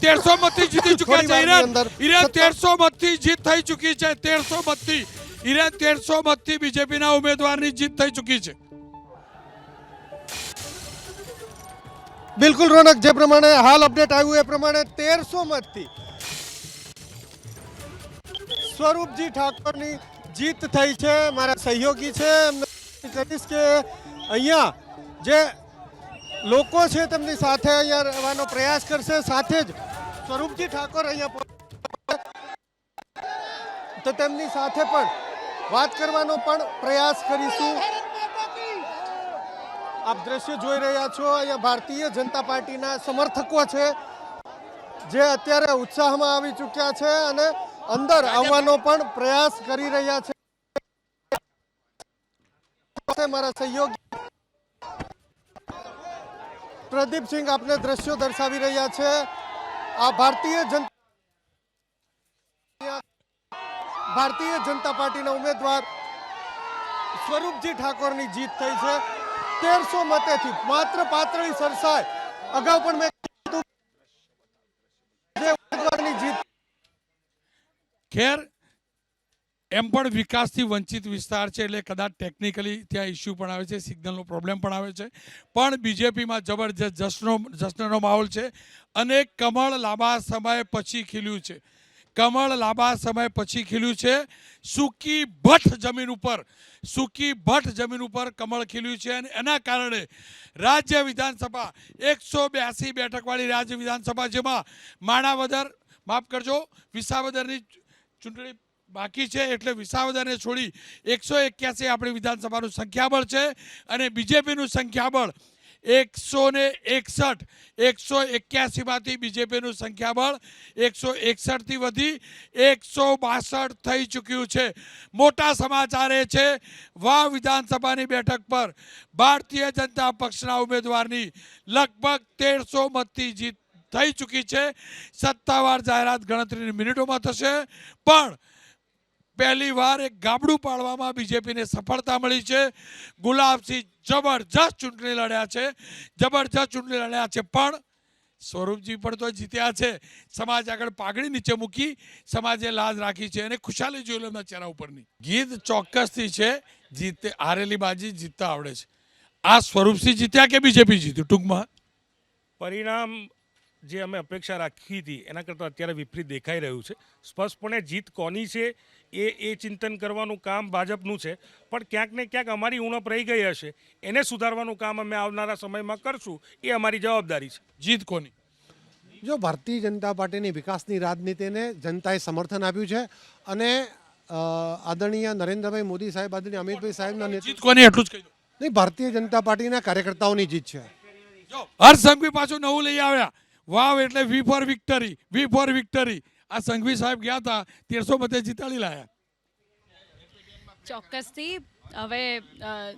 1300 મતથી જીતી ચૂક્યા છે ઈરાન 1300 મતથી જીત થઈ ચૂકી છે 1300 મતથી ઈરાન 1300 મતથી બીજેપીના ઉમેદવારની જીત થઈ ચૂકી છે। બિલકુલ રોનક, જે પ્રમાણે હાલ અપડેટ આવ્યું એ પ્રમાણે 1300 મતથી સ્વરૂપજી ઠાકોરની જીત થઈ છે। મારા સહયોગી છે, એમને કહીશ કે અહીંયા જે લોકો છે તેમની સાથે અહીંયા રહેવાનો પ્રયાસ કરશે, સાથે જ સ્વરૂપજી ઠાકોર અહીંયા તો તેમની સાથે પણ વાત કરવાનો પણ પ્રયાસ કરીશું। આપ દ્રશ્ય જોઈ રહ્યા છો, અહીંયા ભારતીય જનતા પાર્ટીના સમર્થકો છે જે અત્યારે ઉત્સાહમાં આવી ચૂક્યા છે અને અંદર આવવાનો પણ પ્રયાસ કરી રહ્યા છે। મારા સહયોગી પ્રદીપસિંહ આપને દ્રશ્યો દર્શાવી રહ્યા છે। આ ભારતીય જનતા પાર્ટીના ઉમેદવાર સ્વરૂપજી ઠાકોરની જીત થઈ છે 1300 મતેથી, માત્ર પાતળી સરસાઈ। અગાઉ પણ મેં કીધું જે ઉમેદવારની જીત। ખેર એમ પણ વિકાસથી વંચિત વિસ્તાર છે એટલે કદાચ ટેકનિકલી ત્યાં ઇસ્યુ પણ આવે છે, સિગ્નલનો પ્રોબ્લેમ પણ આવે છે, પણ બીજેપીમાં જબરજસ્ત જશ્નનો માહોલ છે અને કમળ લાંબા સમય પછી ખીલ્યું છે। કમળ લાંબા સમય પછી ખીલ્યું છે। સૂકી ભઠ્ઠ જમીન ઉપર કમળ ખીલ્યું છે અને એના કારણે રાજ્ય વિધાનસભા 182 બેઠકવાળી રાજ્ય વિધાનસભા, જેમાં માણાવદર, માફ કરજો, વિસાવદરની ચૂંટણી બાકી છે એટલે વિસાવદરને છોડી 181 આપણી વિધાનસભાનું સંખ્યાબળ છે અને બીજેપીનું સંખ્યાબળ 161, 181માંથી બીજેપીનું સંખ્યાબળ 161 થી વધી 162 થઈ ચૂક્યું છે। મોટા સમાચાર એ છે, વાવ વિધાનસભાની બેઠક પર ભારતીય જનતા પક્ષના ઉમેદવારની લગભગ 1300 મતથી જીત થઈ ચૂકી છે। સત્તાવાર જાહેરાત ગણતરીની મિનિટોમાં થશે, પણ પહેલી વાર એક ગાબડું પાડવામાં બીજેપીને સફળતા મળી છે। ગુલાબસિંહ જબરજસ્ત ચૂંટણી લડ્યા છે, પણ સ્વરૂપજી પણ તો જીત્યા છે। સમાજ આગળ પાઘડી નીચે મૂકી સમાજે લાજ રાખી છે અને ખુશાલી જોઈ એમના ચહેરા ઉપરની। ગીત ચોક્કસથી છે, હારેલી બાજી જીતતા આવડે છે। આ સ્વરૂપસિંહ જીત્યા કે બીજેપી જીત્યું? ટૂંકમાં પરિણામ જે અમે અપેક્ષા રાખી હતી એના કરતાં અત્યારે વિપરીત દેખાઈ રહ્યું છે। સ્પષ્ટપણે જીત કોની છે એ ચિંતન કરવાનું કામ ભાજપનું છે, પણ ક્યાંક ને ક્યાંક અમારી ઉણપ રહી ગઈ હશે, એને સુધારવાનું કામ અમે આવનારા સમયમાં કરશું, એ અમારી જવાબદારી છે। જીત કોની? જો ભારતીય જનતા પાર્ટીની વિકાસની રાજનીતિને જનતાએ સમર્થન આપ્યું છે અને આદરણીય નરેન્દ્રભાઈ મોદી સાહેબ, આદરણીય અમિતભાઈ સાહેબના જીત કોની એટલું જ કહી દો। નહીં, ભારતીય જનતા પાર્ટીના કાર્યકર્તાઓની જીત છે। હર્ષ સંઘવી પાછું નવું લઈ આવ્યા, વાવ એટલે વી ફોર વિક્ટરી। આ સંઘવી સાહેબ ગયા હતા 1300 મતે જીતાડી લાયા। ચોક્કસથી હવે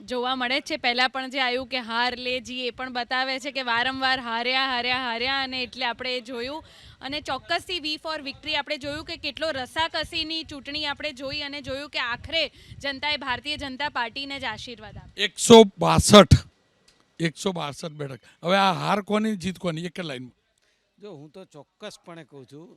જોવા મળે છે, પહેલાં પણ જે આવ્યું કે હાર લે જી, એ પણ બતાવે છે કે વારંવાર હાર્યા અને એટલે આપણે જોયું અને ચોક્કસથી વી ફોર વિક્ટરી આપણે જોયું કે કેટલો રસાકસીની ચૂંટણી આપણે જોઈ અને જોયું કે આખરે જનતાએ ભારતીય જનતા પાર્ટીને જ આશીર્વાદ આપ્યા। 162 બેઠક। હવે આ હાર કોની, જીત કોની, એક જ લાઈનમાં? જો હું તો ચોક્કસપણે કહું છું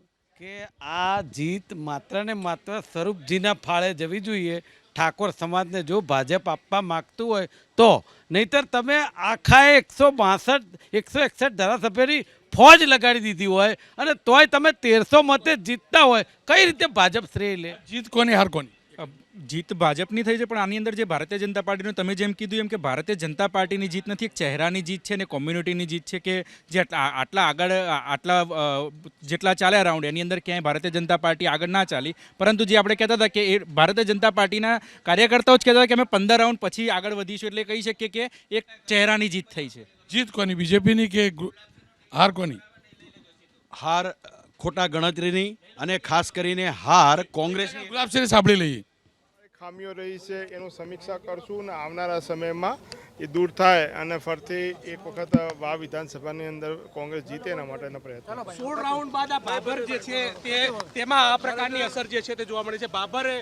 કે આ જીત માત્ર ને માત્ર સ્વરૂપજીના ફાળે જવી જોઈએ। ઠાકોર સમાજને જો ભાજપ આપવા માગતું હોય તો, નહીતર તમે આખા 161 ધારાસભ્યની ફોજ લગાડી દીધી હોય અને તોય તમે 1300 મતે જીતતા હોય, કઈ રીતે ભાજપ શ્રેય લે? જીત કોની, હાર કોની? જીત ભાજપની થઈ છે, પણ આની અંદર જે ભારતીય જનતા પાર્ટીનું તમે જેમ કીધું એમ કે ભારતીય જનતા પાર્ટીની જીત નથી, એક ચહેરાની જીત છે અને કોમ્યુનિટીની જીત છે કે જે આટલા આગળ જેટલા ચાલ્યા રાઉન્ડ એની અંદર ક્યાંય ભારતીય જનતા પાર્ટી આગળ ના ચાલી, પરંતુ જે આપણે કહેતા હતા કે એ ભારતીય જનતા પાર્ટીના કાર્યકર્તાઓ જ કહેતા હતા કે અમે 15 રાઉન્ડ પછી આગળ વધીશું, એટલે કહી શકીએ કે એક ચહેરાની જીત થઈ છે। જીત કોની, બીજેપીની કે હાર કોની? હાર ખોટા ગણતરીની અને ખાસ કરીને હાર કોંગ્રેસની। ગુલાબસિંહને સાંભળી લઈએ। ખામીઓ રહી છે એનું સમીક્ષા કરશું અને આવનારા સમયમાં એ દૂર થાય અને ફરીથી એક વખત વાવ વિધાનસભાની અંદર કોંગ્રેસ જીતે એના માટેના પ્રયત્ન। 16 રાઉન્ડ બાદ આ બાબર જે છે તેમાં આ પ્રકારની અસર જે છે તે જોવા મળે છે। બાબરે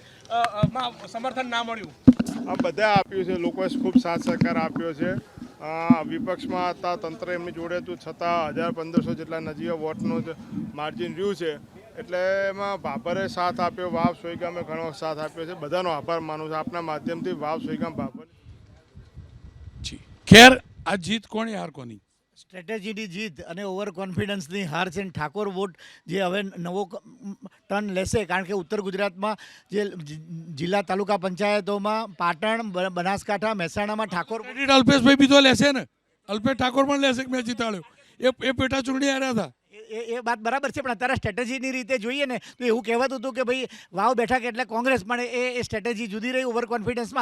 સમર્થન ના મળ્યું, આ બધા આપ્યું છે, લોકોએ ખૂબ સાથ સહકાર આપ્યો છે વિપક્ષમાં હતા, તંત્ર એમની જોડે હતું, છતાં 1000-1500 જેટલા નજીવા વોટનું જ માર્જિન રહ્યું છે. એટલે એમાં ભાભરે સાથ આપ્યો, વાવ સોયગામે ઘણો સાથ આપ્યો છે. બધાનો આભાર માનું છું આપના માધ્યમથી. વાવ સોયગામ ભાભર. જી ખેર આ જીત કોની હાર કોની? સ્ટ્રેટેજીની જીત અને ઓવર કોન્ફિડન્સની હાર છે. અને ઠાકોર વોટ જે હવે નવો ટર્ન લેશે, કારણ કે ઉત્તર ગુજરાતમાં જે જિલ્લા તાલુકા પંચાયતોમાં પાટણ, બનાસકાંઠા, મહેસાણામાં ઠાકોર ક્રેડિટ અલ્પેશભાઈ બીજો લેશે ને? અલ્પેશ ઠાકોર પણ લેશે કે મેં જીતાડ્યો? એ પેટા ચૂંટણી હાર્યા હતા. એ વાત બરાબર છે, પણ અત્યારે સ્ટ્રેટેજીની રીતે જોઈએ ને તો એવું કહેવાતું હતું કે ભાઈ વાવ બેઠક એટલે કોંગ્રેસ, પણ એ સ્ટ્રેટેજી જુદી રહી ઓવર કોન્ફિડન્સમાં.